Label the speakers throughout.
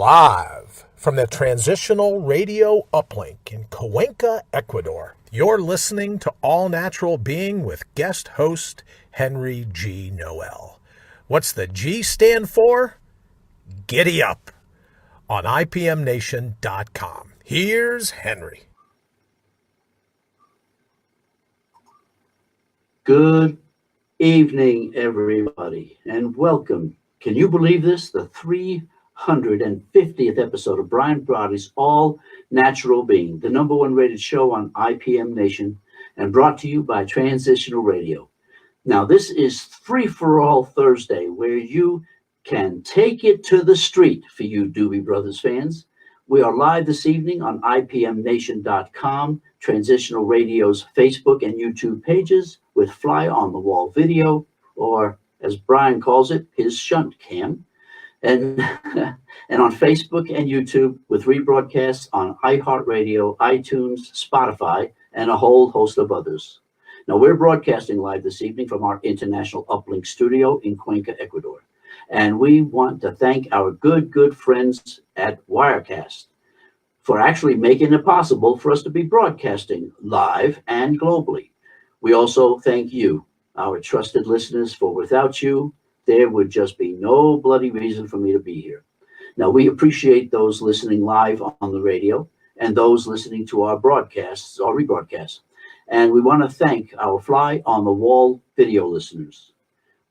Speaker 1: Live from the Transitional Radio Uplink in Cuenca, Ecuador, you're listening to All Natural Being with guest host Henry G. Noel. What's the G stand for? Giddy up on IPMNation.com. Here's Henry.
Speaker 2: Good evening, everybody, and welcome. Can you believe this? The 350th episode of Brian Brody's All Natural Being, the #1 rated show on IPM Nation, and brought to you by Transitional Radio. Now, this is Free for All Thursday, where you can take it to the street for you Doobie Brothers fans. We are live this evening on IPMNation.com, Transitional Radio's Facebook and YouTube pages, with Fly on the Wall video, or as Brian calls it, his shunt cam, and on Facebook and YouTube with rebroadcasts on iHeartRadio, iTunes, Spotify, and a whole host of others. Now, we're broadcasting live this evening from our international uplink studio in Cuenca, Ecuador. And we want to thank our good friends at Wirecast for actually making it possible for us to be broadcasting live and globally. We also thank you, our trusted listeners, for without you, there would just be no bloody reason for me to be here. Now, we appreciate those listening live on the radio and those listening to our broadcasts or rebroadcasts. And we want to thank our Fly on the Wall video listeners.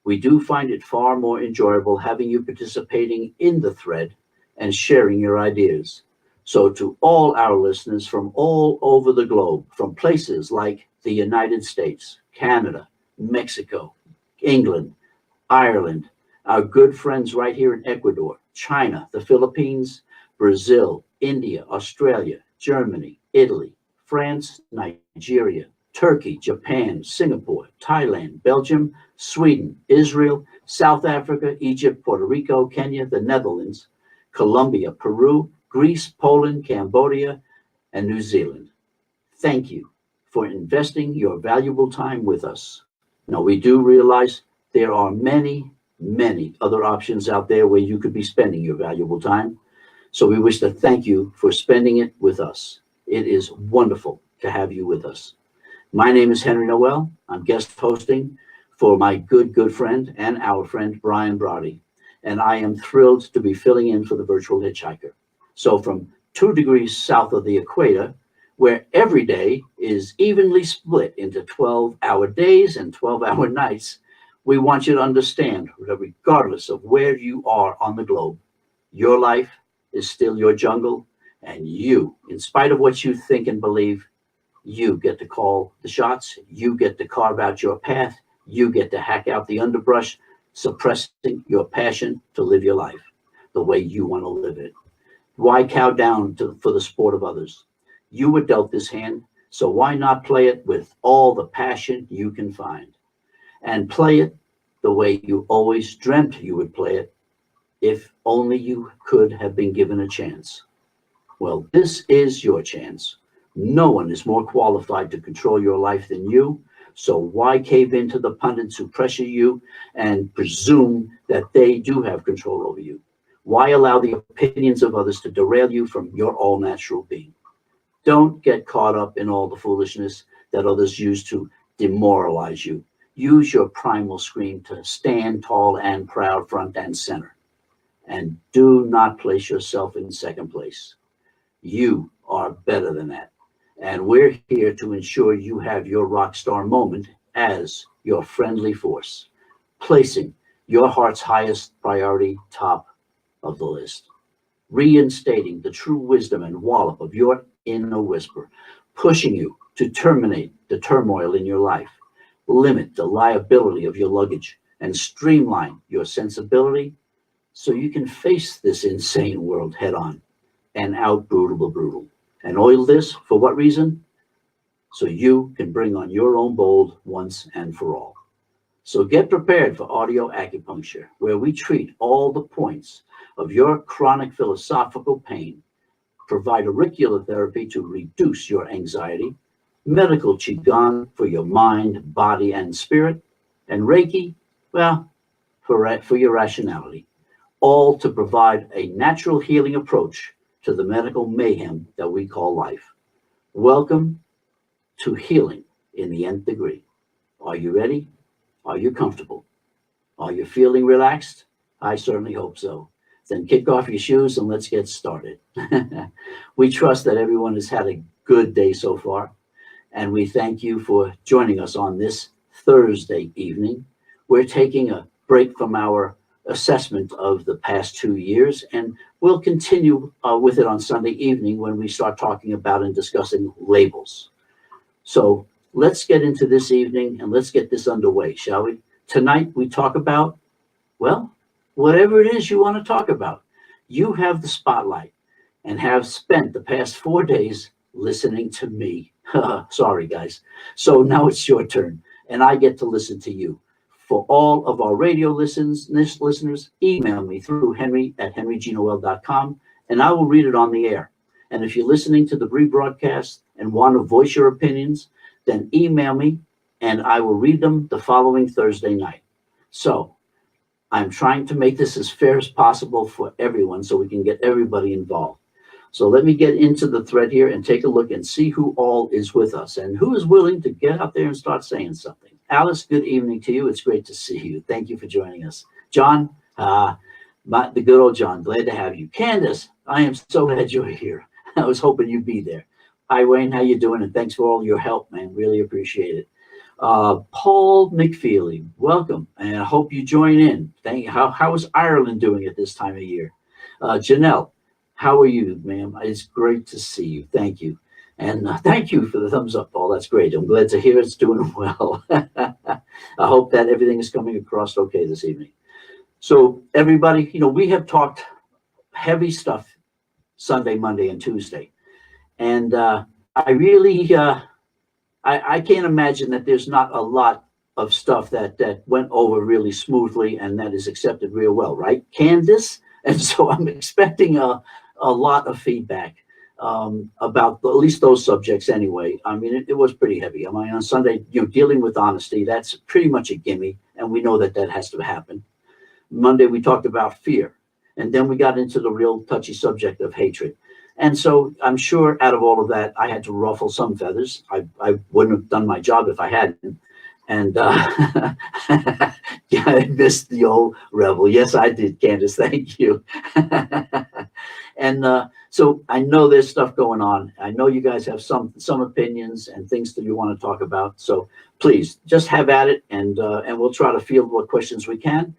Speaker 2: We do find it far more enjoyable having you participating in the thread and sharing your ideas. So to all our listeners from all over the globe, from places like the United States, Canada, Mexico, England, Ireland, our good friends right here in Ecuador, China, the Philippines, Brazil, India, Australia, Germany, Italy, France, Nigeria, Turkey, Japan, Singapore, Thailand, Belgium, Sweden, Israel, South Africa, Egypt, Puerto Rico, Kenya, the Netherlands, Colombia, Peru, Greece, Poland, Cambodia, and New Zealand. Thank you for investing your valuable time with us. Now, we do realize there are many other options out there where you could be spending your valuable time. So we wish to thank you for spending it with us. It is wonderful to have you with us. My name is Henry Noel. I'm guest hosting for my good friend and our friend Brian Brody. And I am thrilled to be filling in for the virtual hitchhiker. So from 2 degrees south of the equator, where every day is evenly split into 12-hour days and 12-hour nights, we want you to understand that regardless of where you are on the globe, your life is still your jungle, and you, in spite of what you think and believe, you get to call the shots, you get to carve out your path, you get to hack out the underbrush, suppressing your passion to live your life the way you want to live it. Why cow down for the sport of others? You were dealt this hand, so why not play it with all the passion you can find? And play it the way you always dreamt you would play it, if only you could have been given a chance. Well, this is your chance. No one is more qualified to control your life than you, so why cave into the pundits who pressure you and presume that they do have control over you? Why allow the opinions of others to derail you from your all-natural being? Don't get caught up in all the foolishness that others use to demoralize you. Use your primal scream to stand tall and proud front and center. And do not place yourself in second place. You are better than that. And we're here to ensure you have your rock star moment as your friendly force, placing your heart's highest priority top of the list, reinstating the true wisdom and wallop of your inner whisper, pushing you to terminate the turmoil in your life, limit the liability of your luggage, and streamline your sensibility so you can face this insane world head on and out brutal. And oil this for what reason? So you can bring on your own bold once and for all. So get prepared for audio acupuncture, where we treat all the points of your chronic philosophical pain, provide auricular therapy to reduce your anxiety, medical qigong for your mind, body, and spirit, and Reiki, well, for your rationality. all to provide a natural healing approach to the medical mayhem that we call life. Welcome to Healing in the Nth Degree. Are you ready? Are you comfortable? Are you feeling relaxed? I certainly hope so. Then kick off your shoes and let's get started. We trust that everyone has had a good day so far, and we thank you for joining us on this Thursday evening. We're taking a break from our assessment of the past 2 years, and we'll continue with it on Sunday evening when we start talking about and discussing labels. So let's get into this evening and let's get this underway, shall we? Tonight we talk about, well, whatever it is you want to talk about. You have the spotlight and have spent the past 4 days listening to me. Sorry, guys. So now it's your turn, and I get to listen to you. For all of our radio listeners, email me through henry@henrygnoel.com, and I will read it on the air. And if you're listening to the rebroadcast and want to voice your opinions, then email me, and I will read them the following Thursday night. So I'm trying to make this as fair as possible for everyone so we can get everybody involved. So let me get into the thread here and take a look and see who all is with us and who is willing to get out there and start saying something. Alice, good evening to you. It's great to see you. Thank you for joining us. John, the good old John, glad to have you. Candace, I am so glad you're here. I was hoping you'd be there. Hi, Wayne, how you doing? And thanks for all your help, man. Really appreciate it. Paul McFeely, welcome, and I hope you join in. Thank you. How is Ireland doing at this time of year? Janelle, how are you, ma'am? It's great to see you. Thank you. And thank you for the thumbs up, Paul. That's great. I'm glad to hear it's doing well. I hope that everything is coming across okay this evening. So everybody, we have talked heavy stuff Sunday, Monday, and Tuesday. And I really, I can't imagine that there's not a lot of stuff that went over really smoothly and that is accepted real well, right, Candace? And so I'm expecting a lot of feedback about at least those subjects anyway. I mean, it was pretty heavy. I mean, on Sunday, dealing with honesty, that's pretty much a gimme, and we know that has to happen. Monday, we talked about fear, and then we got into the real touchy subject of hatred. And so I'm sure out of all of that, I had to ruffle some feathers. I wouldn't have done my job if I hadn't. And yeah, I missed the old rebel. Yes, I did, Candace. Thank you. And so I know there's stuff going on. I know you guys have some opinions and things that you want to talk about. So please just have at it, and we'll try to field what questions we can,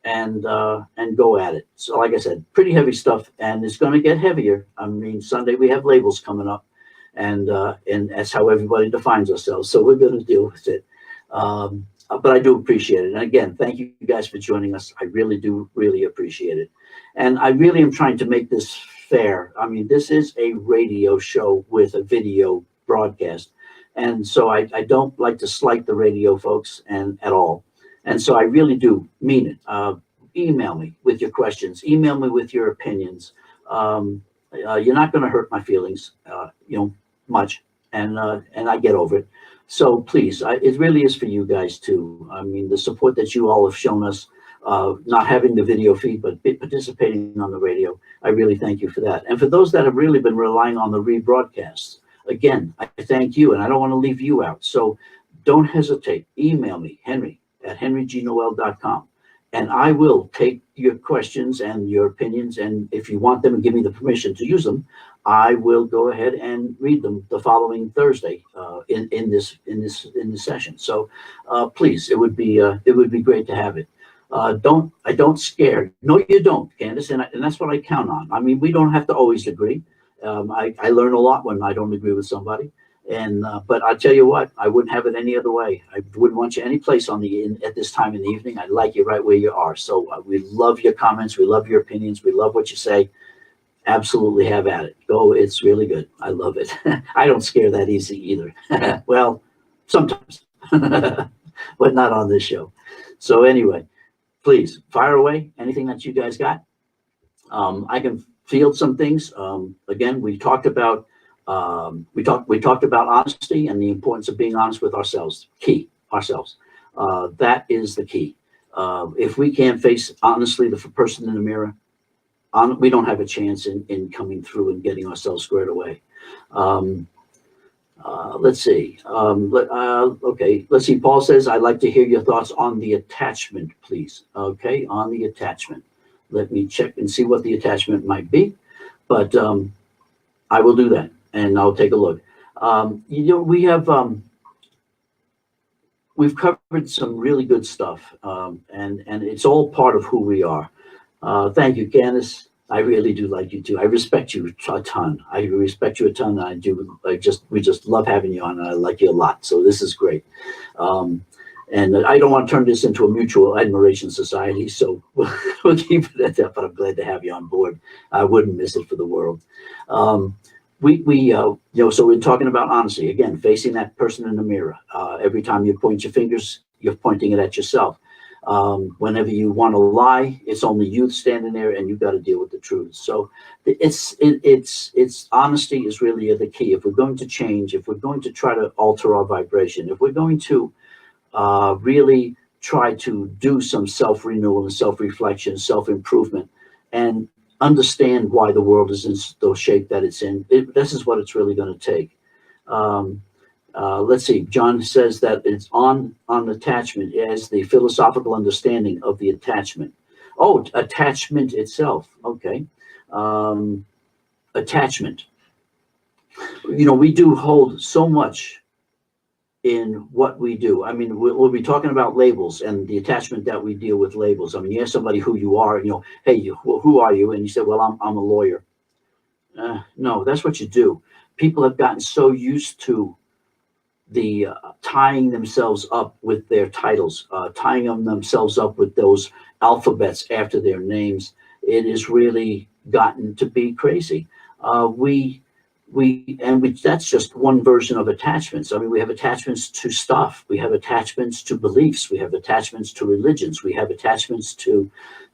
Speaker 2: and go at it. So like I said, pretty heavy stuff, and it's going to get heavier. I mean, Sunday we have labels coming up, and that's how everybody defines ourselves. So we're going to deal with it. But I do appreciate it. And again, thank you guys for joining us. I really do appreciate it. And I really am trying to make this fair. I mean, this is a radio show with a video broadcast. And so I don't like to slight the radio folks at all. And so I really do mean it. Email me with your questions. Email me with your opinions. You're not going to hurt my feelings, much. And I get over it. So please, it really is for you guys too. I mean, the support that you all have shown us, not having the video feed, but participating on the radio, I really thank you for that. And for those that have really been relying on the rebroadcasts, again, I thank you, and I don't want to leave you out. So don't hesitate. Email me, henry@henrygnoel.com, and I will take your questions and your opinions, and if you want them and give me the permission to use them, I will go ahead and read them the following Thursday in this session. So please, it would be great to have it. I don't scare. No, you don't, Candace, and that's what I count on. I mean, we don't have to always agree. I learn a lot when I don't agree with somebody, but I tell you what, I wouldn't have it any other way. I wouldn't want you any place at this time in the evening. I'd like you right where you are. So we love your comments, we love your opinions, we love what you say. Absolutely have at it. Go, it's really good. I love it. I don't scare that easy either. Well, sometimes, but not on this show. So anyway, please fire away anything that you guys got. I can field some things. Again, we talked about honesty and the importance of being honest with ourselves. Ourselves. That is the key. If we can't face honestly the person in the mirror, we don't have a chance in coming through and getting ourselves squared away. Um, let's see. Okay, let's see. Paul says, I'd like to hear your thoughts on the attachment, please. Okay, on the attachment. Let me check and see what the attachment might be. But I will do that, and I'll take a look. We've covered some really good stuff, and it's all part of who we are. Thank you, Candace. I really do like you too. I respect you a ton. I respect you a ton. I do. We just love having you on, and I like you a lot. So this is great. And I don't want to turn this into a mutual admiration society, so we'll keep it at that. But I'm glad to have you on board. I wouldn't miss it for the world. So we're talking about honesty again, facing that person in the mirror. Every time you point your fingers, you're pointing it at yourself. Whenever you want to lie, it's only you standing there, and you've got to deal with the truth. So it's honesty is really the key. If we're going to change, if we're going to try to alter our vibration, if we're going to really try to do some self-renewal and self-reflection, self-improvement, and understand why the world is in the shape that it's in, this is what it's really going to take. Let's see. John says that it's on attachment as the philosophical understanding of the attachment. Oh, attachment itself. Okay. Attachment. We do hold so much in what we do. I mean, we'll be talking about labels and the attachment that we deal with labels. I mean, you ask somebody who you are, hey, who are you? And you say, well, I'm a lawyer. No, that's what you do. People have gotten so used to the tying themselves up with their titles, tying themselves up with those alphabets after their names. It has really gotten to be crazy. That's just one version of attachments. I mean, we have attachments to stuff. We have attachments to beliefs. We have attachments to religions. We have attachments to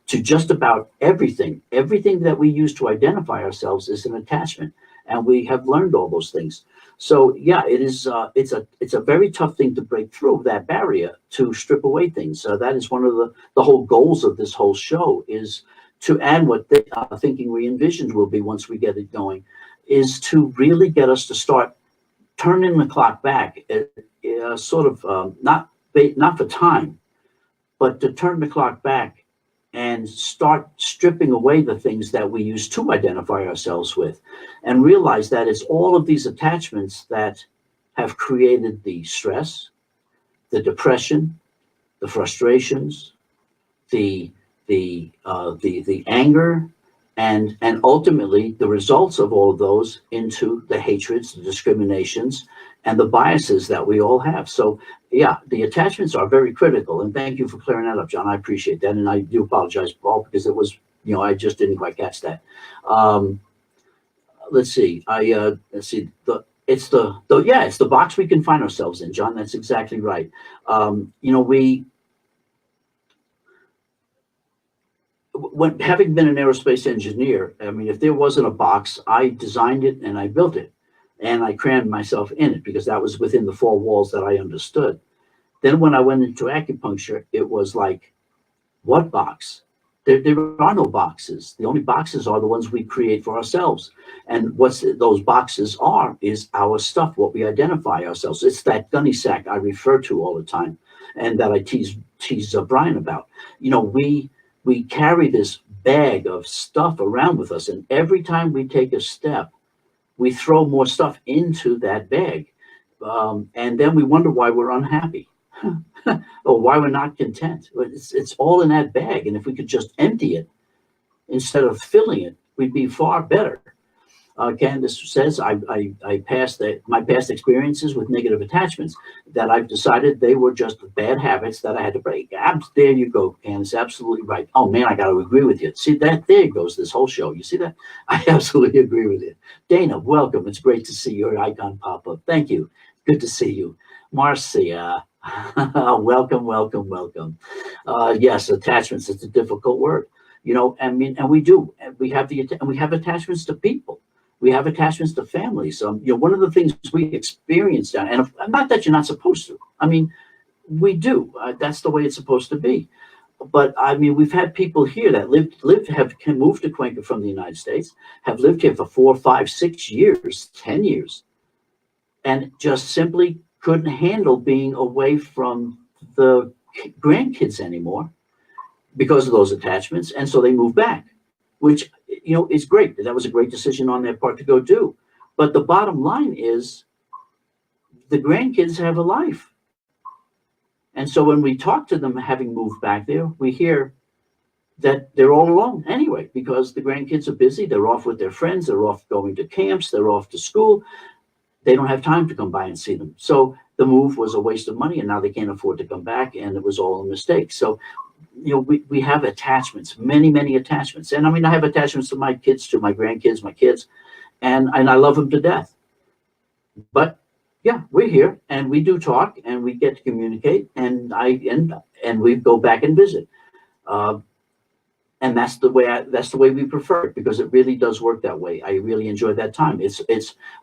Speaker 2: just about everything. Everything that we use to identify ourselves is an attachment, and we have learned all those things. So yeah, it is. It's a very tough thing to break through that barrier, to strip away things. So that is one of the whole goals of this whole show, is to add what the thinking re-envisioned will be once we get it going, is to really get us to start turning the clock back, not for time, but to turn the clock back and start stripping away the things that we use to identify ourselves with, and realize that it's all of these attachments that have created the stress, the depression, the frustrations, the anger, and ultimately the results of all of those into the hatreds, the discriminations, and the biases that we all have. So yeah, the attachments are very critical, and thank you for clearing that up, John. I appreciate that, and I do apologize, Paul, because it was, I just didn't quite catch that. Let's see. It's the box we can find ourselves in, John. That's exactly right. When having been an aerospace engineer, I mean, if there wasn't a box, I designed it and I built it, and I crammed myself in it because that was within the four walls that I understood. Then when I went into acupuncture, it was like, what box? There are no boxes. The only boxes are the ones we create for ourselves. And what those boxes are is our stuff, what we identify ourselves. It's that gunny sack I refer to all the time, and that I tease Brian about. We carry this bag of stuff around with us, and every time we take a step, we throw more stuff into that bag, and then we wonder why we're unhappy or why we're not content. It's all in that bag, and if we could just empty it instead of filling it, we'd be far better. Candace says, I passed my past experiences with negative attachments, that I've decided they were just bad habits that I had to break. There you go, Candace, absolutely right. Oh man, I got to agree with you. See that? There goes this whole show. You see that? I absolutely agree with you. Dana, welcome. It's great to see your icon pop up. Thank you. Good to see you. Marcia, welcome. Yes, attachments. It's a difficult word. And we do. We have attachments to people. We have attachments to families. One of the things we experience, and not that you're not supposed to. I mean, we do. That's the way it's supposed to be. But I mean, we've had people here that have moved to Cuenca from the United States, have lived here for 4, 5, 6 years, 10 years, and just simply couldn't handle being away from the grandkids anymore because of those attachments, and so they moved back, which is great. That was a great decision on their part to go do. But the bottom line is, the grandkids have a life, and so when we talk to them having moved back there, we hear that they're all alone anyway because the grandkids are busy. They're off with their friends. They're off going to camps. They're off to school. They don't have time to come by and see them. So the move was a waste of money, and now they can't afford to come back, and it was all a mistake. So, we have attachments, many, many attachments. And I mean, I have attachments to my kids, to my grandkids, my kids, and I love them to death. But yeah, we're here, and we do talk, and we get to communicate, and we go back and visit. And that's the way we prefer it, because it really does work that way. I really enjoy that time.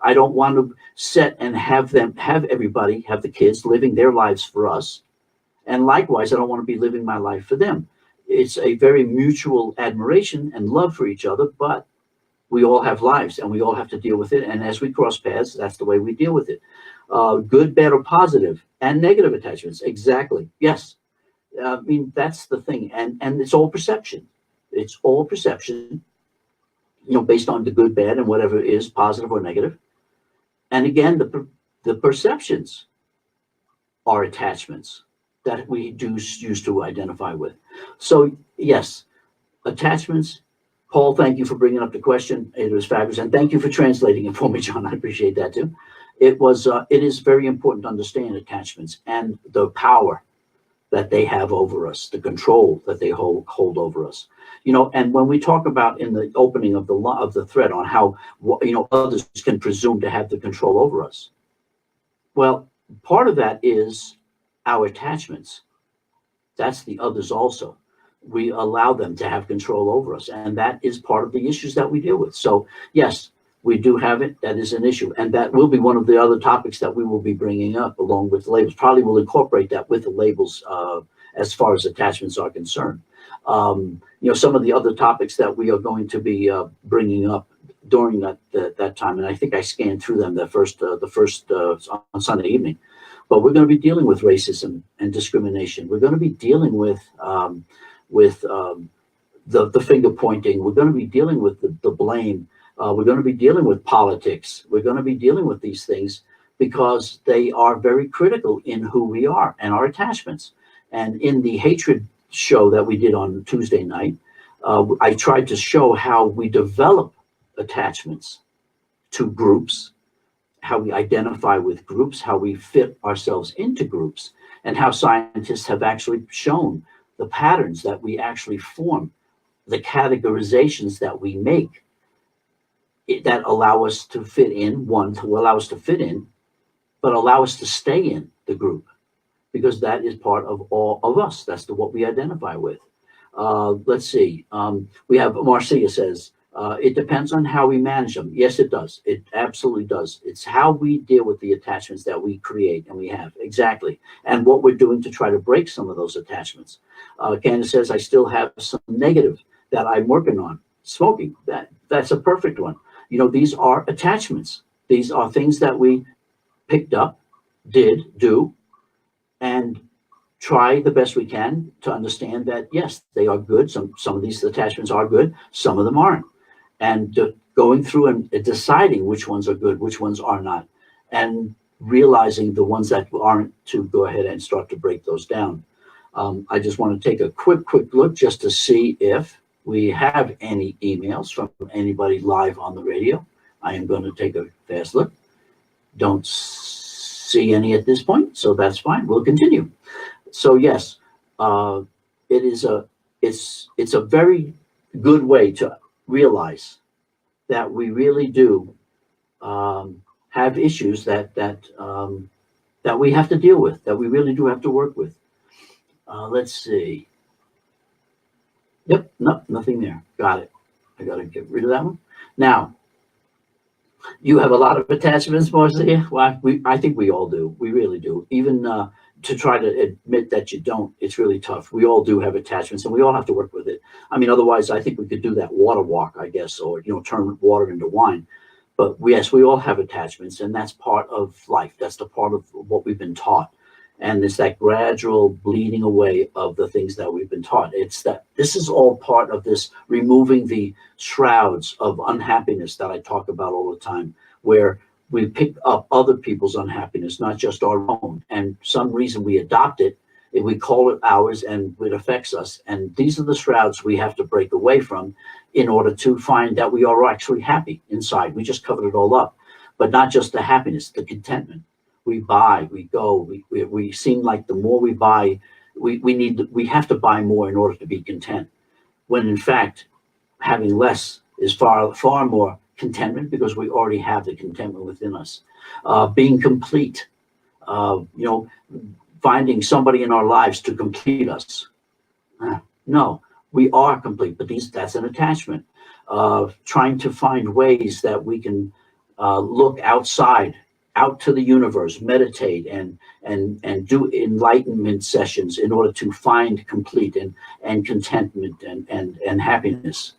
Speaker 2: I don't want to set and have everybody, have the kids living their lives for us. And likewise, I don't want to be living my life for them. It's a very mutual admiration and love for each other, but we all have lives and we all have to deal with it. And as we cross paths, that's the way we deal with it. Good, bad, or positive and negative attachments. Exactly. Yes. I mean, that's the thing. And it's all perception. It's all perception, based on the good, bad, and whatever is positive or negative. And again, the perceptions are attachments that we do use to identify with. So yes, attachments. Paul, thank you for bringing up the question. It was fabulous. And thank you for translating it for me, John. I appreciate that too. It is very important to understand attachments and the power that they have over us, the control that they hold over us. And when we talk about in the opening of the thread on how, others can presume to have the control over us. Well, part of that is our attachments. That's the others also. We allow them to have control over us. And that is part of the issues that we deal with. So yes, we do have it. That is an issue. And that will be one of the other topics that we will be bringing up along with the labels. Probably will incorporate that with the labels as far as attachments are concerned. Some of the other topics that we are going to be bringing up during that time, and I think I scanned through them the first on Sunday evening. But we're going to be dealing with racism and discrimination. We're going to be dealing with the finger pointing. We're going to be dealing with the blame. We're going to be dealing with politics. We're going to be dealing with these things because they are very critical in who we are and our attachments. And in the hatred show that we did on Tuesday night, I tried to show how we develop attachments to groups, how we identify with groups, how we fit ourselves into groups, and how scientists have actually shown the patterns that we actually form, the categorizations that we make that allow us to fit in, but allow us to stay in the group, because that is part of all of us. That's what we identify with. Let's see. We have Marcia says, it depends on how we manage them. Yes, it does. It absolutely does. It's how we deal with the attachments that we create and we have. Exactly. And what we're doing to try to break some of those attachments. Candace says, I still have some negative that I'm working on. Smoking, that's a perfect one. These are attachments. These are things that we picked up, do, and try the best we can to understand that, yes, they are good. Some of these attachments are good. Some of them aren't. And going through and deciding which ones are good, which ones are not, and realizing the ones that aren't, to go ahead and start to break those down. I just want to take a quick look just to see if we have any emails from anybody live on the radio. I am going to take a fast look. Don't see any at this point, so that's fine. We'll continue. So yes, it's a very good way to realize that we really do have issues that we have to deal with, that we really do have to work with. Let's see. Yep, no, nothing there. Got it. I got to get rid of that one. Now, you have a lot of attachments, Marcia. Well, I think we all do. We really do. Even to try to admit that you don't, it's really tough. We all do have attachments, and we all have to work with it. I mean, otherwise, I think we could do that water walk, I guess, or turn water into wine. But yes, we all have attachments, and that's part of life. That's the part of what we've been taught, and it's that gradual bleeding away of the things that we've been taught. It's that this is all part of this removing the shrouds of unhappiness that I talk about all the time, where we pick up other people's unhappiness, not just our own. And some reason we adopt it, and we call it ours, and it affects us. And these are the shrouds we have to break away from in order to find that we are actually happy inside. We just covered it all up, but not just the happiness, the contentment. We buy, we go, we seem like the more we buy, we have to buy more in order to be content. When in fact, having less is far, far more contentment, because we already have the contentment within us. Being complete, finding somebody in our lives to complete us. No, we are complete, but that's an attachment. Trying to find ways that we can look outside, out to the universe, meditate and do enlightenment sessions in order to find complete and contentment and happiness.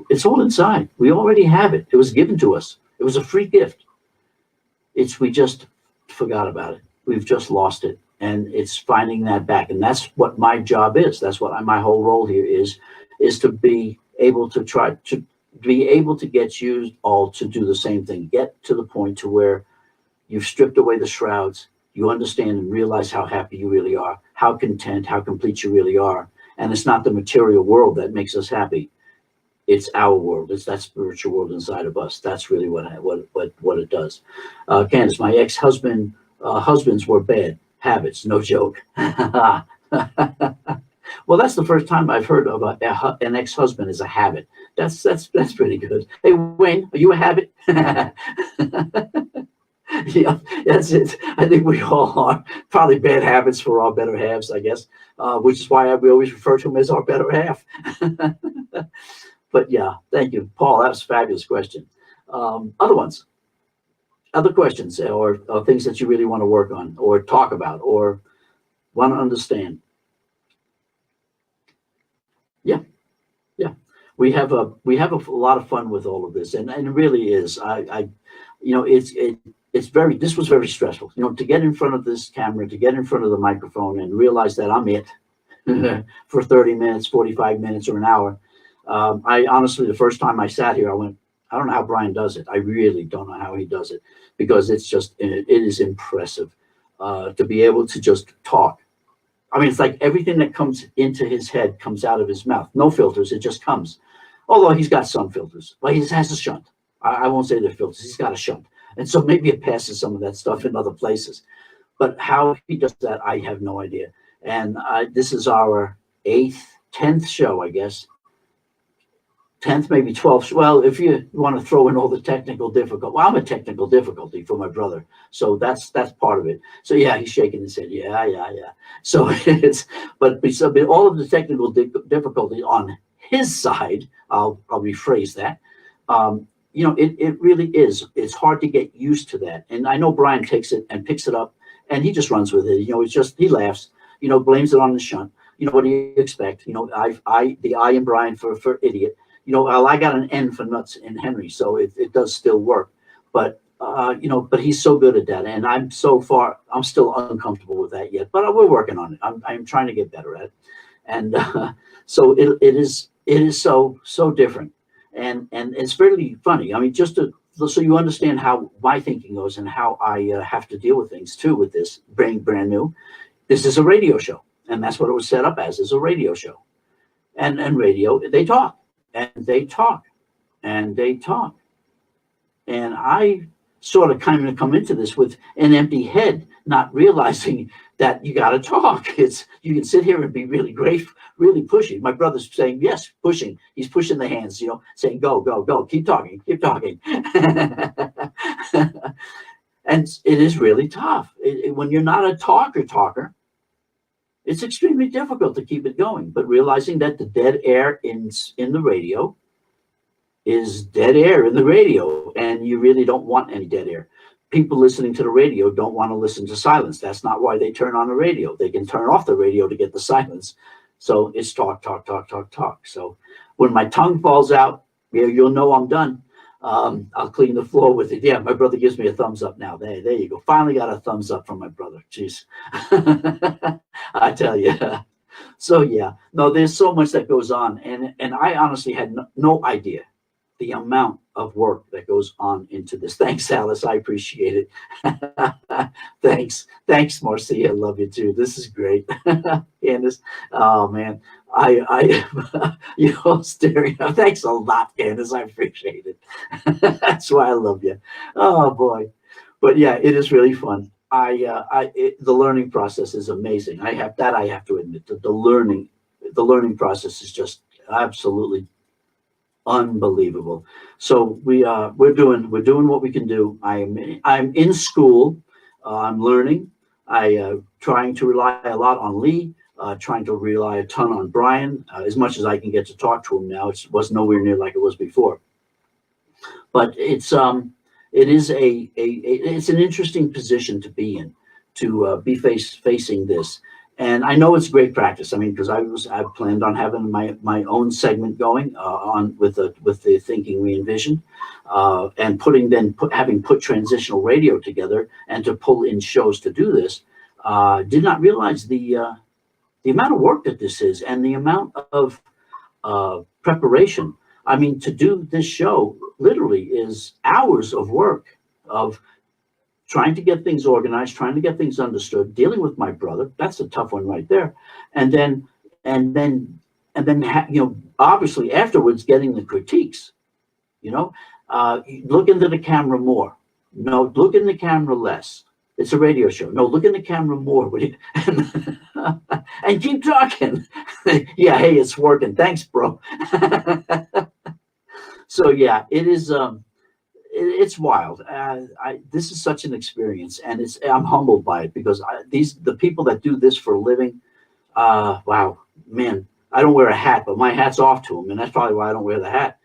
Speaker 2: It's all inside. We already have it. It was given to us. It was a free gift. We just forgot about it. We've just lost it. And it's finding that back. And that's what my job is. That's what my whole role here is to be able to try to be able to get you all to do the same thing. Get to the point to where you've stripped away the shrouds. You understand and realize how happy you really are, how content, how complete you really are. And it's not the material world that makes us happy. It's our world. It's that spiritual world inside of us. That's really what it does. Candace, my husbands were bad habits. No joke. Well, that's the first time I've heard of an ex-husband as a habit. That's pretty good. Hey, Wayne, are you a habit? Yeah, that's it. I think we all are. Probably bad habits for our better halves, I guess, which is why we always refer to him as our better half. But yeah, thank you, Paul. That was a fabulous question. Other questions or things that you really want to work on or talk about or want to understand. Yeah. We have a lot of fun with all of this, and it really is. This was very stressful. To get in front of this camera, to get in front of the microphone, and realize that I'm it for 30 minutes, 45 minutes, or an hour. I honestly, the first time I sat here, I went, I don't know how Brian does it. I really don't know how he does it, because it is impressive to be able to just talk. I mean, it's like everything that comes into his head comes out of his mouth. No filters, it just comes. Although he's got some filters, but he has a shunt. I won't say they're filters, he's got a shunt. And so maybe it passes some of that stuff in other places. But how he does that, I have no idea. And this is our 10th show, I guess. 10th, maybe 12th. Well, if you want to throw in all the technical difficulty, well, I'm a technical difficulty for my brother. So that's part of it. So yeah, he's shaking his head. Yeah. So but all of the technical difficulty on his side, I'll rephrase that. It really is. It's hard to get used to that. And I know Brian takes it and picks it up and he just runs with it. It's just, he laughs, blames it on the shunt. What do you expect? The I in Brian for idiot. I got an N for nuts in Henry, so it does still work. But but he's so good at that, and I'm still uncomfortable with that yet. But we're working on it. I'm trying to get better at it, and so it is so different, and it's really funny. I mean, so you understand how my thinking goes and how I have to deal with things too. With this being brand new, this is a radio show, and that's what it was set up as, is a radio show, and radio, they talk. And they talk, and they talk. And I sort of kind of come into this with an empty head, not realizing that you got to talk. You can sit here and be really great, really pushing. My brother's saying, yes, pushing. He's pushing the hands, saying, go, go, go, keep talking. And it is really tough. When you're not a talker, it's extremely difficult to keep it going, but realizing that the dead air in the radio is dead air in the radio, and you really don't want any dead air. people listening to the radio don't want to listen to silence. That's not why they turn on the radio. They can turn off the radio to get the silence. So it's talk, talk, talk, talk, talk. So when my tongue falls out, you'll know I'm done. I'll clean the floor with it. Yeah, my brother gives me a thumbs up now. There you go. Finally got a thumbs up from my brother. Jeez. I tell you. So yeah, no, there's so much that goes on. And I honestly had no idea the amount of work that goes on into this. Thanks, Alice. I appreciate it. Thanks, Marcia. I love you too. This is great. Candace, oh man, you know, staring. Thanks a lot, Candace. I appreciate it. That's why I love you. Oh boy, but yeah, it is really fun. The learning process is amazing. I have to admit that the learning process is just absolutely unbelievable. So we're doing what we can do. I'm in school. I'm learning. Trying to rely a lot on Lee. Trying to rely a ton on Brian. As much as I can get to talk to him now, it was nowhere near like it was before. But it's an interesting position to be in, to be facing this. And I know it's great practice. I mean, because I planned on having my own segment going on with the Thinking Re-envisioned, and having put transitional radio together and to pull in shows to do this. Did not realize the amount of work that this is and the amount of preparation. I mean, to do this show literally is hours of work of trying to get things organized, trying to get things understood, dealing with my brother. That's a tough one right there. And then, obviously afterwards getting the critiques, look into the camera more. No, look in the camera less. It's a radio show. No, look in the camera more. And keep talking. Yeah, hey, it's working. Thanks, bro. So yeah, it is. It's wild. This is such an experience, and I'm humbled by it because the people that do this for a living. Wow, man, I don't wear a hat, but my hat's off to them, and that's probably why I don't wear the hat.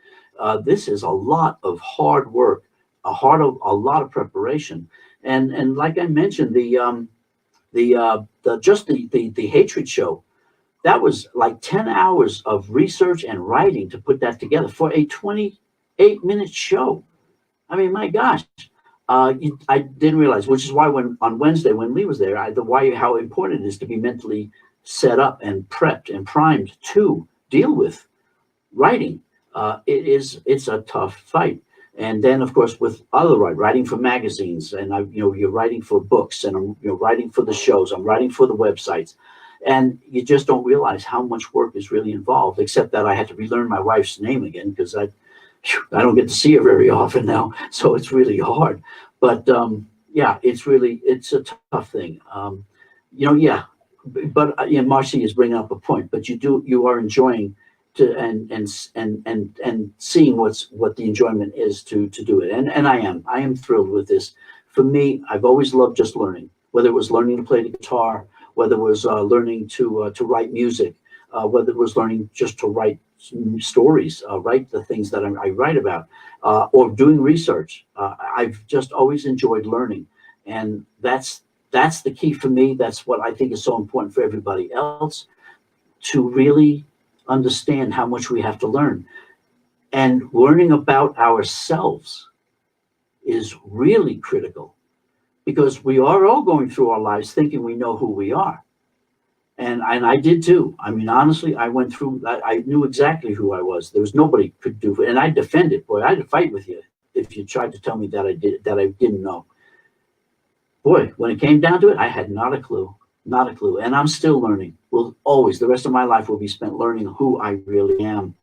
Speaker 2: This is a lot of hard work, a lot of preparation, and like I mentioned, the hatred show, that was like 10 hours of research and writing to put that together for a 28-minute show. I mean, my gosh, I didn't realize, which is why on Wednesday when Lee was there, how important it is to be mentally set up and prepped and primed to deal with writing. It's a tough fight. And then, of course, with other writing for magazines, and you're writing for books, and I'm writing for the shows, I'm writing for the websites, and you just don't realize how much work is really involved. Except that I had to relearn my wife's name again because I don't get to see her very often now, so it's really hard. But yeah, it's a tough thing. Yeah. But Marcy is bringing up a point. But you are enjoying and seeing what the enjoyment is to do it. And I am thrilled with this. For me, I've always loved just learning, whether it was learning to play the guitar, whether it was learning to write music, whether it was learning just to write stories, write the things that I write about, or doing research. I've just always enjoyed learning, and that's the key for me. That's what I think is so important for everybody else, to really understand how much we have to learn. And learning about ourselves is really critical, because we are all going through our lives thinking we know who we are. And I did too. I mean, honestly, I went through, I knew exactly who I was. There was nobody could do it. And I defended. Boy, I'd fight with you if you tried to tell me that I didn't know. Boy, when it came down to it, I had not a clue. And I'm still learning. The rest of my life will be spent learning who I really am.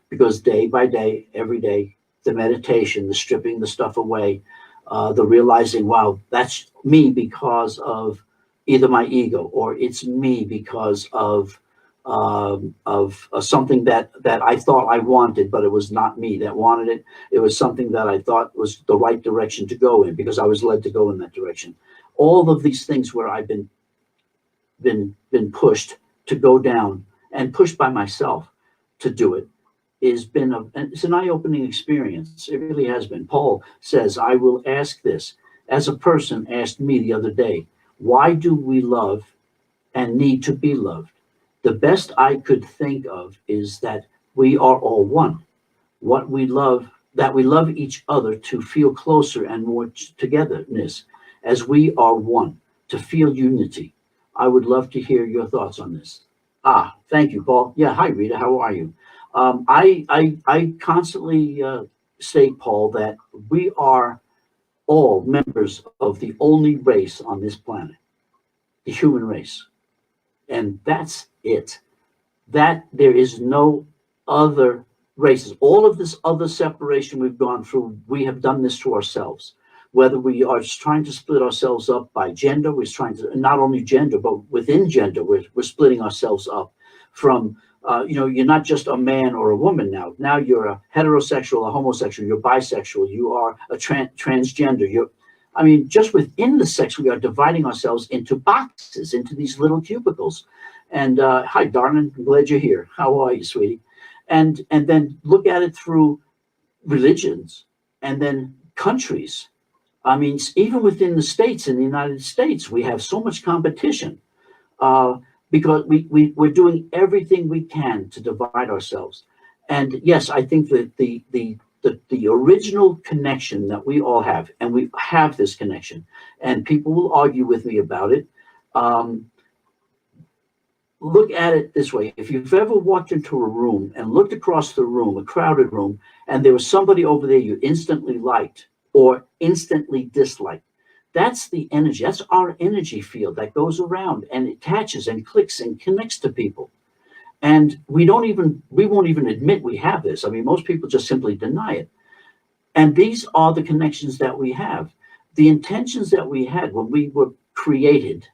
Speaker 2: Because day by day, every day, the meditation, the stripping the stuff away, the realizing, wow, that's me because of either my ego, or it's me because of something that I thought I wanted, but it was not me that wanted it. It was something that I thought was the right direction to go in because I was led to go in that direction. All of these things where I've been pushed to go down and pushed by myself to do it, it's an eye-opening experience. It really has been. Paul says, I will ask this. as a person asked me the other day, why do we love and need to be loved? The best I could think of is that we are all one. What we love, that we love each other to feel closer and more togetherness as we are one, to feel unity. I would love to hear your thoughts on this. Ah, thank you, Paul. Yeah, hi, Rita. How are you? I constantly state, Paul, that we are all members of the only race on this planet, the human race. And that's it. That there is no other races. All of this other separation we've gone through, we have done this to ourselves. Whether we are trying to split ourselves up by gender, we're trying to, not only gender, but within gender, we're splitting ourselves up from, you're not just a man or a woman now. Now you're a heterosexual, a homosexual, you're bisexual, you are a transgender. Just within the sex, we are dividing ourselves into boxes, into these little cubicles. And hi, darling, I'm glad you're here. How are you, sweetie? And then look at it through religions and then countries. Even within the states, in the United States, we have so much competition because we're doing everything we can to divide ourselves. And yes, I think that the original connection that we all have, and we have this connection, and people will argue with me about it. Look at it this way. If you've ever walked into a room and looked across the room, a crowded room, and there was somebody over there you instantly liked or instantly disliked, that's the energy. That's our energy field that goes around and attaches and clicks and connects to people. And we won't even admit we have this. Most people just simply deny it. And these are the connections that we have. The intentions that we had when we were created,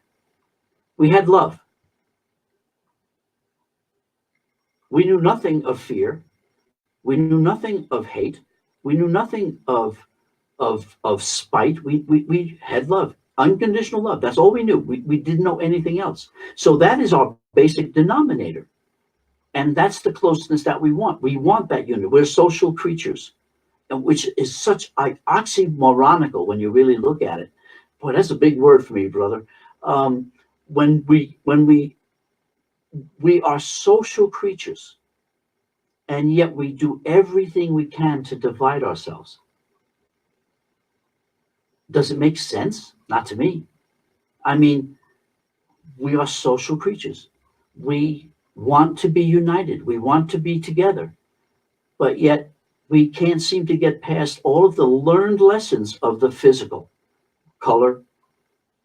Speaker 2: we had love. We knew nothing of fear. We knew nothing of hate. We knew nothing of spite. We had love, unconditional love. That's all we knew. We didn't know anything else. So that is our basic denominator. And that's the closeness that we want. We want that unity. We're social creatures, and which is such oxymoronical when you really look at it. Boy, that's a big word for me, brother. When we are social creatures, and yet we do everything we can to divide ourselves. Does it make sense? Not to me. We are social creatures. We want to be united. We want to be together. But yet we can't seem to get past all of the learned lessons of the physical, color,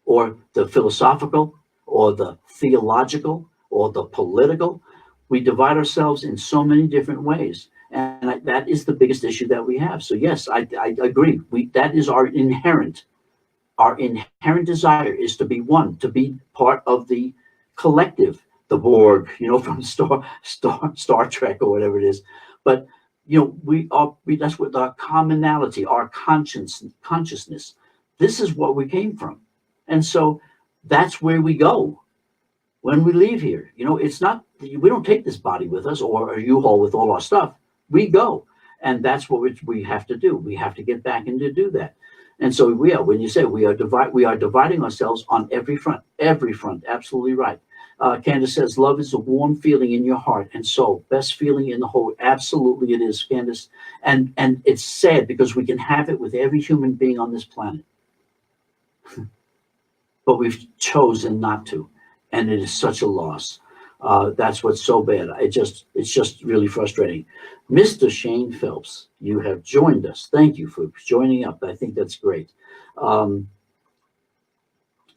Speaker 2: or the philosophical, or the theological, or the political. We divide ourselves in so many different ways. And that is the biggest issue that we have. So yes, I agree. That is our inherent desire, is to be one, to be part of the collective, the Borg, from Star Trek or whatever it is. But that's what our commonality, our consciousness. This is what we came from, and so that's where we go when we leave here. It's not, we don't take this body with us or a U-Haul with all our stuff. We go, and that's what we have to do. We have to get back and to do that. And so when you say we are dividing ourselves on every front, absolutely right. Candace says, love is a warm feeling in your heart and soul, best feeling in the whole. Absolutely it is, Candace. And it's sad because we can have it with every human being on this planet. But we've chosen not to. And it is such a loss. That's what's so bad. It's just really frustrating. Mr. Shane Phelps, you have joined us. Thank you for joining up. I think that's great.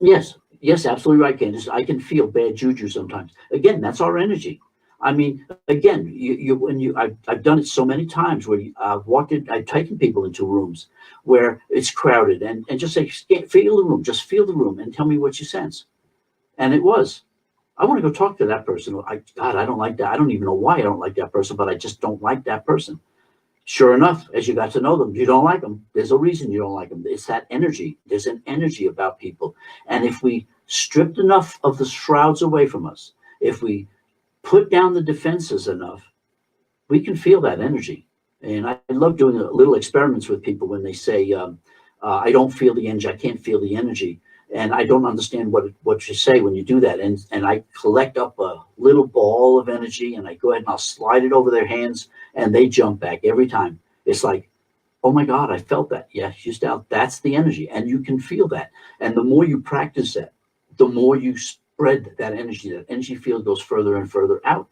Speaker 2: Yes, absolutely right, Candace. I can feel bad juju sometimes. Again, that's our energy. Again, I've done it so many times where I've taken people into rooms where it's crowded and just say, feel the room, just feel the room and tell me what you sense. And it was, I want to go talk to that person. I don't like that. I don't even know why I don't like that person, but I just don't like that person. Sure enough, as you got to know them, you don't like them. There's a reason you don't like them. It's that energy. There's an energy about people. And if we stripped enough of the shrouds away from us, if we put down the defenses enough, we can feel that energy. And I love doing little experiments with people when they say, I don't feel the energy. I can't feel the energy, and I don't understand what you say when you do that. And I collect up a little ball of energy, and I go ahead and I'll slide it over their hands, and they jump back every time. It's like, oh my God, I felt that. Yeah, she's down. That's the energy, and you can feel that. And the more you practice that, the more you spread that energy. That energy field goes further and further out,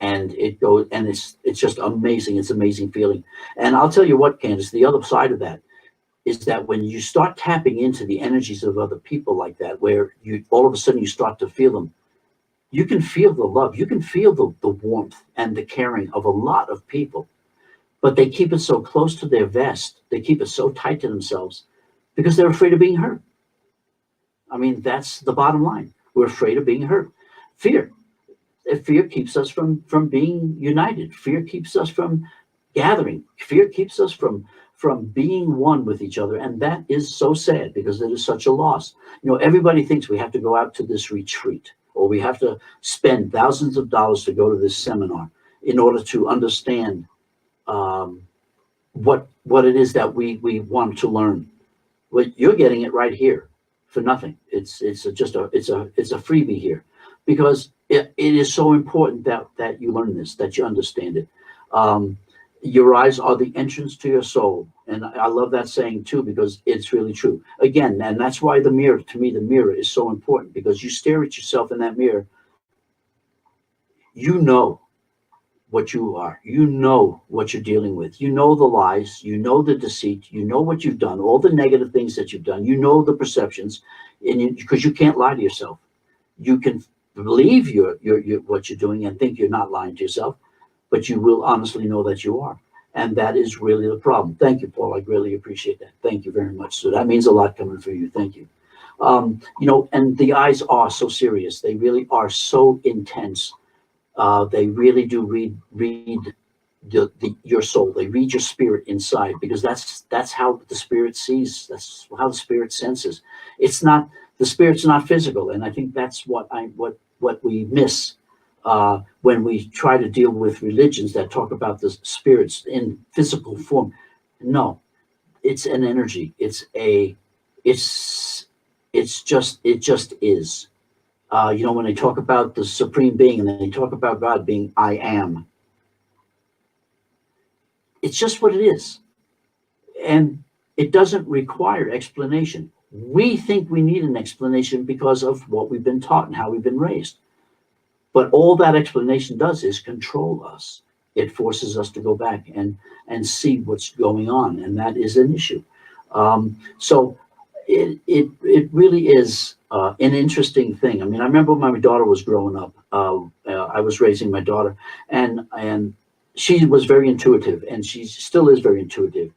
Speaker 2: and it goes, and it's just amazing. It's amazing feeling. And I'll tell you what, Candace, the other side of that is that when you start tapping into the energies of other people like that, where you all of a sudden you start to feel them, you can feel the love, you can feel the warmth and the caring of a lot of people, but they keep it so close to their vest, they keep it so tight to themselves because they're afraid of being hurt. I mean, that's the bottom line. We're afraid of being hurt. Fear. Fear keeps us from being united. Fear keeps us from gathering. Fear keeps us from being one with each other, and that is so sad because it is such a loss. Everybody thinks we have to go out to this retreat, or we have to spend thousands of dollars to go to this seminar in order to understand what it is that we want to learn. Well, you're getting it right here for nothing. It's a freebie here, because it is so important that you learn this, that you understand it. Your eyes are the entrance to your soul, and I love that saying too, because it's really true. Again, and that's why the mirror, to me, the mirror is so important, because you stare at yourself in that mirror, you know what you are, you know what you're dealing with, you know the lies, you know the deceit, you know what you've done, all the negative things that you've done, you know the perceptions, and because you can't lie to yourself. You can believe you're what you're doing and think you're not lying to yourself, but you will honestly know that you are. And that is really the problem. Thank you, Paul. I really appreciate that. Thank you very much. So that means a lot coming from you. Thank you. And the eyes are so serious. They really are so intense. They really do read your soul. They read your spirit inside, because that's how the spirit sees. That's how the spirit senses. The spirit's not physical, and I think that's what we miss when we try to deal with religions that talk about the spirits in physical form. No, it's an energy. It just is. When they talk about the supreme being and then they talk about God being I am, it's just what it is. And it doesn't require explanation. We think we need an explanation because of what we've been taught and how we've been raised. But all that explanation does is control us. It forces us to go back and see what's going on, and that is an issue. So it really is an interesting thing. I mean, I remember when my daughter was growing up. I was raising my daughter, and she was very intuitive, and she still is very intuitive.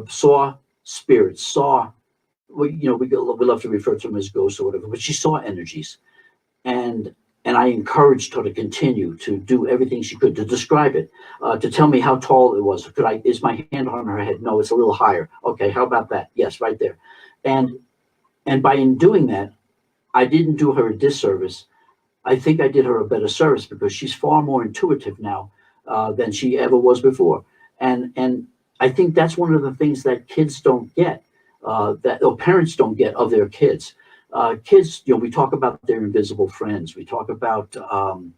Speaker 2: Saw spirits, saw, we love to refer to them as ghosts or whatever, but she saw energies, and I encouraged her to continue to do everything she could to describe it, to tell me how tall it was. Is my hand on her head? No, it's a little higher. Okay, how about that? Yes, right there. And by doing that, I didn't do her a disservice. I think I did her a better service, because she's far more intuitive now than she ever was before. And I think that's one of the things that kids don't get, or parents don't get of their kids. Kids, we talk about their invisible friends. We talk about the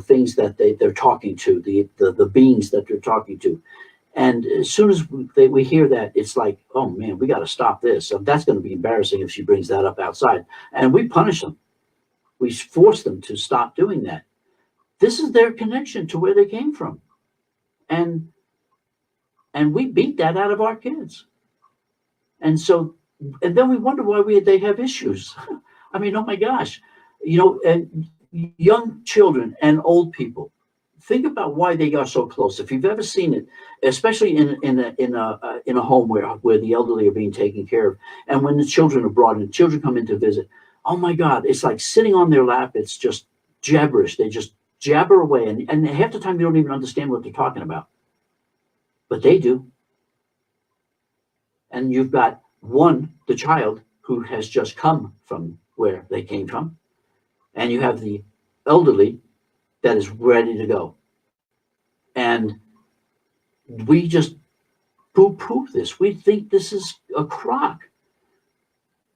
Speaker 2: things that they're talking to, the beings that they're talking to. And as soon as we hear that, it's like, oh man, we got to stop this. So that's going to be embarrassing if she brings that up outside. And we punish them. We force them to stop doing that. This is their connection to where they came from. And we beat that out of our kids. And then we wonder why they have issues. I mean, oh my gosh, and young children and old people, think about why they are so close. If you've ever seen it, especially in a home where the elderly are being taken care of, and when the children are brought in, children come in to visit, oh my God, it's like sitting on their lap. It's just gibberish. They just jabber away, and half the time you don't even understand what they're talking about, but they do. And you've got the child who has just come from where they came from, and you have the elderly that is ready to go. And we just poo-poo this. We think this is a crock.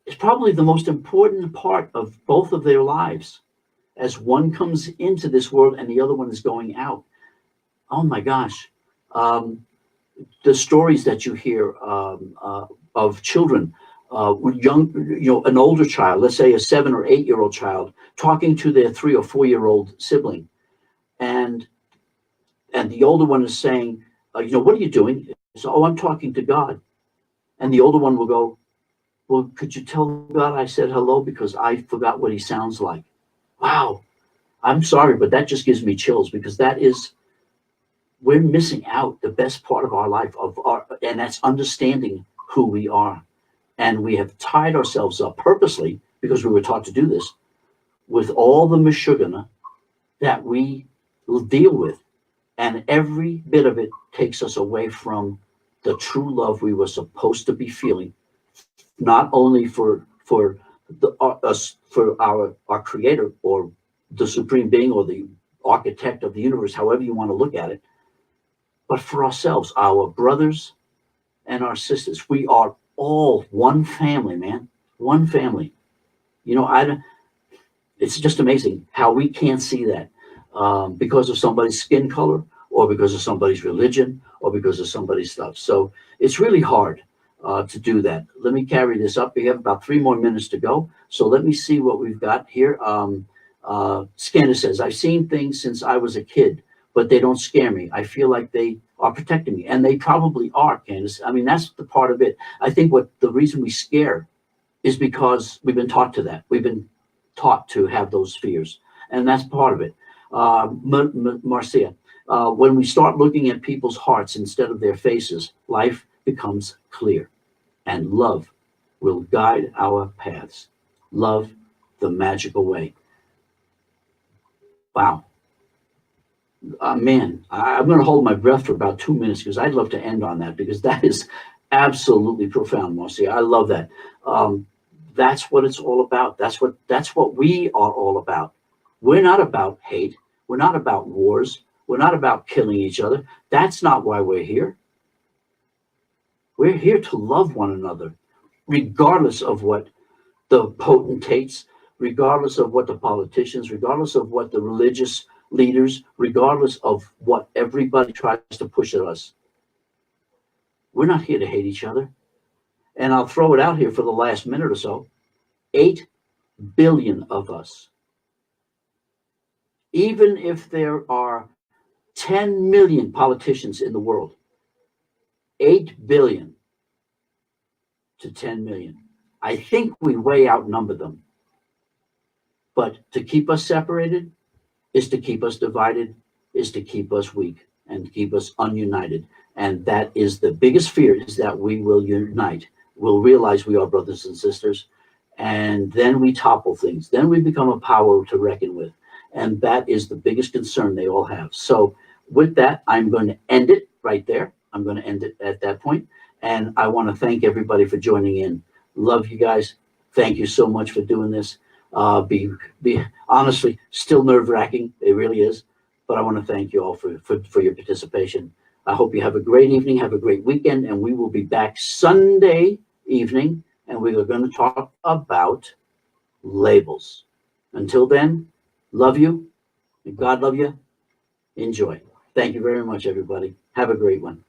Speaker 2: It's probably the most important part of both of their lives, as one comes into this world and the other one is going out. Oh my gosh. The stories that you hear of children, young, an older child, let's say a 7 or 8-year-old child, talking to their 3 or 4-year-old sibling, and the older one is saying, what are you doing? So, oh, I'm talking to God. And the older one will go, well, could you tell God I said hello because I forgot what he sounds like? Wow. I'm sorry, but that just gives me chills, because we're missing out the best part of our life, and that's understanding who we are. And we have tied ourselves up purposely, because we were taught to do this, with all the mashugana that we will deal with. And every bit of it takes us away from the true love we were supposed to be feeling, not only for us, for our creator, or the supreme being, or the architect of the universe, however you want to look at it, but for ourselves, our brothers and our sisters. We are all one family, man. One family. It's just amazing how we can't see that, because of somebody's skin color, or because of somebody's religion, or because of somebody's stuff. So it's really hard to do that. Let me carry this up. We have about 3 more minutes to go. So let me see what we've got here. Scanner says, I've seen things since I was a kid, but they don't scare me. I feel like they are protecting me. And they probably are, Candace. I mean, that's the part of it. I think the reason we scare is because we've been taught to that. We've been taught to have those fears. And that's part of it. Marcia, when we start looking at people's hearts instead of their faces, life becomes clear. And love will guide our paths. Love, the magical way. Wow. Man, I'm going to hold my breath for about 2 minutes, because I'd love to end on that, because that is absolutely profound, Marcia. I love that. That's what it's all about. That's what we are all about. We're not about hate. We're not about wars. We're not about killing each other. That's not why we're here. We're here to love one another, regardless of what the potentates, regardless of what the politicians, regardless of what the religious leaders, regardless of what everybody tries to push at us. We're not here to hate each other. And I'll throw it out here for the last minute or so. 8 billion of us. Even if there are 10 million politicians in the world, 8 billion to 10 million. I think we way outnumber them. But to keep us separated is to keep us divided, is to keep us weak, and keep us ununited. And that is the biggest fear, is that we will unite. We'll realize we are brothers and sisters, and then we topple things. Then we become a power to reckon with. And that is the biggest concern they all have. So with that, I'm going to end it right there. I'm going to end it at that point. And I want to thank everybody for joining in. Love you guys. Thank you so much for doing this. Be honestly still nerve-wracking. It really is. But I want to thank you all for your participation. I hope you have a great evening, have a great weekend, and we will be back Sunday evening, and we are going to talk about labels. Until then, love you, and God love you. Enjoy. Thank you very much, everybody. Have a great one.